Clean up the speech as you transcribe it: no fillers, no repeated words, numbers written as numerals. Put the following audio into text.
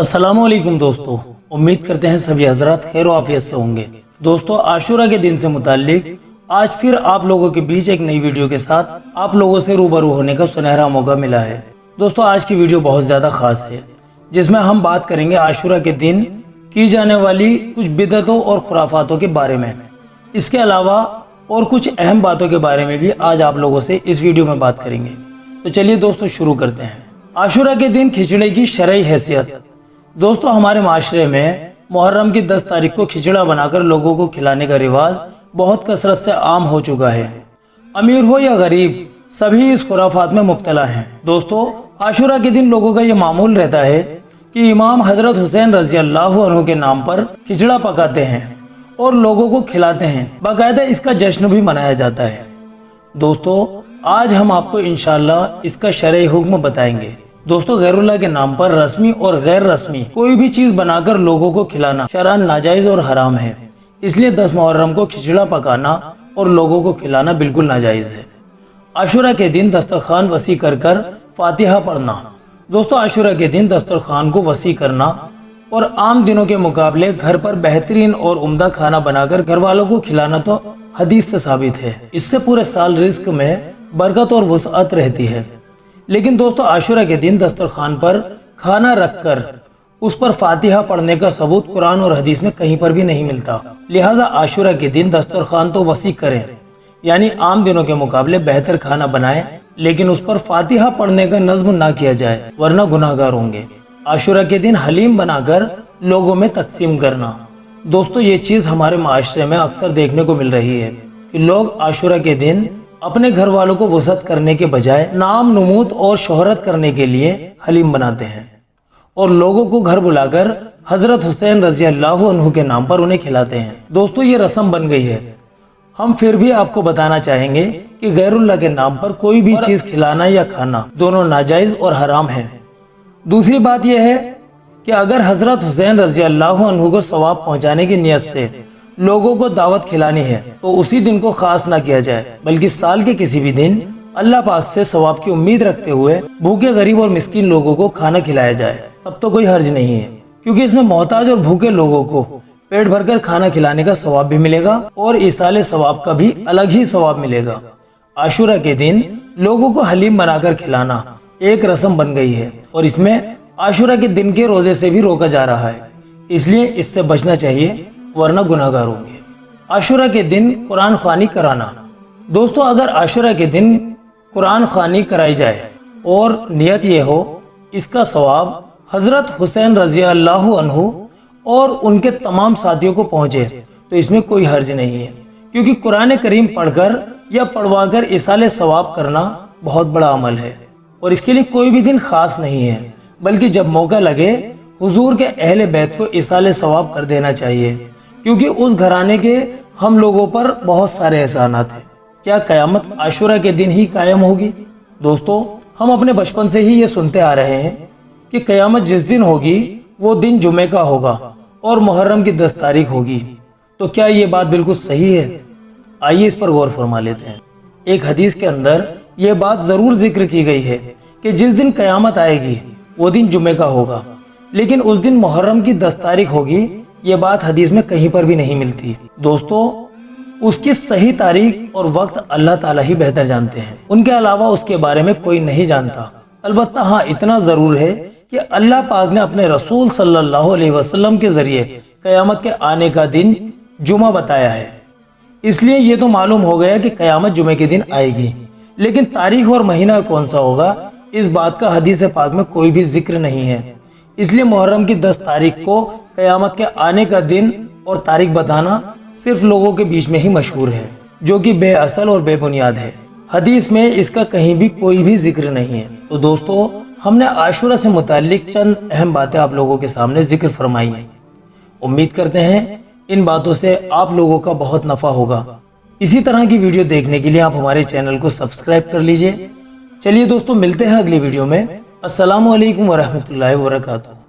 अस्सलामुअलैकुम दोस्तों, उम्मीद करते हैं सभी हजरात खैर व आफियत से होंगे। दोस्तों, आशूरा के दिन से मुताल्लिक आज फिर आप लोगों के बीच एक नई वीडियो के साथ आप लोगों से रूबरू होने का सुनहरा मौका मिला है। दोस्तों, आज की वीडियो बहुत ज़्यादा खास है, जिसमें हम बात करेंगे आशूरा के दिन की जाने वाली कुछ बिदअतों और खुराफातों के बारे में। इसके अलावा और कुछ अहम बातों के बारे में भी आज आप लोगों से इस वीडियो में बात करेंगे। तो चलिए दोस्तों, शुरू करते हैं। आशूरा के दिन खिचड़े की शरई हैसियत। दोस्तों, हमारे माशरे में मुहर्रम की 10 तारीख को खिचड़ा बनाकर लोगों को खिलाने का रिवाज बहुत कसरत से आम हो चुका है। अमीर हो या गरीब, सभी इस खुराफात में मुब्तला हैं। दोस्तों, आशूरा के दिन लोगों का ये मामूल रहता है कि इमाम हजरत हुसैन रजी अल्लाहु अन्हु के नाम पर खिचड़ा पकाते हैं और लोगों को खिलाते हैं। बाकायदा इसका जश्न भी मनाया जाता है। दोस्तों, आज हम आपको इंशाअल्लाह इसका शरई हुक्म बताएंगे। दोस्तों, गैरुल्लाह के नाम पर रस्मी और गैर रस्मी कोई भी चीज बनाकर लोगों को खिलाना शरअन नाजायज और हराम है। इसलिए 10 मुहर्रम को खिचड़ा पकाना और लोगों को खिलाना बिल्कुल नाजायज है। आशूरा के दिन दस्तरखान वसी कर फातिहा पढ़ना। दोस्तों, आशूरा के दिन दस्तरखान को वसी करना और आम दिनों के मुकाबले घर पर बेहतरीन और उम्दा खाना बनाकर घर वालों को खिलाना तो हदीस से साबित है। इससे पूरे साल रिस्क में बरकत और वुसअत रहती है। लेकिन दोस्तों, आशूरा के दिन दस्तरखान पर खाना रखकर उस पर फातिहा पढ़ने का सबूत कुरान और हदीस में कहीं पर भी नहीं मिलता। लिहाजा आशूरा के दिन दस्तरखान तो वसी करें, यानी आम दिनों के मुकाबले बेहतर खाना बनाएं, लेकिन उस पर फातिहा पढ़ने का नज्म ना किया जाए, वरना गुनाहगार होंगे। आशूरा के दिन हलीम बनाकर लोगों में तकसीम करना। दोस्तों, ये चीज हमारे माशरे में अक्सर देखने को मिल रही है कि लोग आशूरा के दिन अपने घर वालों को वसअत करने के बजाय नाम नमूद और शोहरत करने के लिए हलीम बनाते हैं और लोगों को घर बुलाकर हजरत हुसैन रजी अल्लाहु अन्हु के नाम पर उन्हें खिलाते हैं। दोस्तों, ये रस्म बन गई है। हम फिर भी आपको बताना चाहेंगे कि गैरुल्लाह के नाम पर कोई भी चीज खिलाना या खाना दोनों नाजायज और हराम है। दूसरी बात यह है कि अगर हजरत हुसैन रजी अल्लाहु अन्हु को सवाब पहुंचाने की नियत से लोगों को दावत खिलानी है तो उसी दिन को खास ना किया जाए, बल्कि साल के किसी भी दिन अल्लाह पाक से सवाब की उम्मीद रखते हुए भूखे गरीब और मिस्कीन लोगों को खाना खिलाया जाए। तब तो कोई हर्ज नहीं है, क्योंकि इसमें मोहताज और भूखे लोगों को पेट भरकर खाना खिलाने का सवाब भी मिलेगा और इसाले सवाब का भी अलग ही सवाब मिलेगा। आशूरा के दिन लोगों को हलीम बनाकर खिलाना एक रस्म बन गई है और इसमें आशूरा के दिन के रोजे से भी रोका जा रहा है। इसलिए इससे बचना चाहिए, वरना गुनाहगार होंगे। आशूरा के दिन कुरान ख्वानी कराना। दोस्तों, अगर आशूरा के दिन कुरान ख्वानी कराई जाए और नियत ये हो इसका सवाब हजरत हुसैन रजी अल्लाहु अन्हु और उनके तमाम साथियों को पहुंचे, तो इसमें कोई हर्ज नहीं है, क्योंकि कुरान करीम पढ़कर या पढ़वाकर इसाले सवाब करना बहुत बड़ा अमल है और इसके लिए कोई भी दिन खास नहीं है, बल्कि जब मौका लगे हुजूर के अहले बैत को इसाले सवाब कर देना चाहिए, क्योंकि उस घराने के हम लोगों पर बहुत सारे एहसानात हैं। क्या कयामत आशूरा के दिन ही कायम होगी? दोस्तों, हम अपने बचपन से ही ये सुनते आ रहे हैं कि कयामत जिस दिन होगी वो दिन जुमे का होगा और मुहर्रम की 10 तारीख होगी। तो क्या ये बात बिल्कुल सही है? आइए इस पर गौर फरमा लेते हैं। एक हदीस के अंदर ये बात जरूर जिक्र की गई है कि जिस दिन कयामत आएगी वो दिन जुमे का होगा, लेकिन उस दिन मुहर्रम की 10 तारीख होगी, ये बात हदीस में कहीं पर भी नहीं मिलती। दोस्तों, उसकी सही तारीख और वक्त अल्लाह ताला ही बेहतर जानते हैं, उनके अलावा उसके बारे में कोई नहीं जानता। अलबत्ता हाँ, इतना जरूर है कि अल्लाह पाक ने अपने रसूल सल्लल्लाहु अलैहि वसल्लम के जरिए कयामत के आने का दिन जुमा बताया है। इसलिए ये तो मालूम हो गया कि कयामत जुमे के दिन आएगी, लेकिन तारीख और महीना कौन सा होगा, इस बात का हदीस पाक में कोई भी जिक्र नहीं है। इसलिए मुहर्रम की 10 तारीख को कयामत के आने का दिन और तारीख बताना सिर्फ लोगों के बीच में ही मशहूर है, जो कि बेअसल और बेबुनियाद है। हदीस में इसका कहीं भी कोई भी जिक्र नहीं है। तो दोस्तों, हमने आशूरा से मुताल्लिक चंद अहम बातें आप लोगों के सामने जिक्र फरमाई हैं। उम्मीद करते हैं इन बातों से आप लोगों का बहुत नफा होगा। इसी तरह की वीडियो देखने के लिए आप हमारे चैनल को सब्सक्राइब कर लीजिए। चलिए दोस्तों, मिलते हैं अगली वीडियो में। अस्सलामु अलैकुम वरहमतुल्लाहि वबरकातुहू।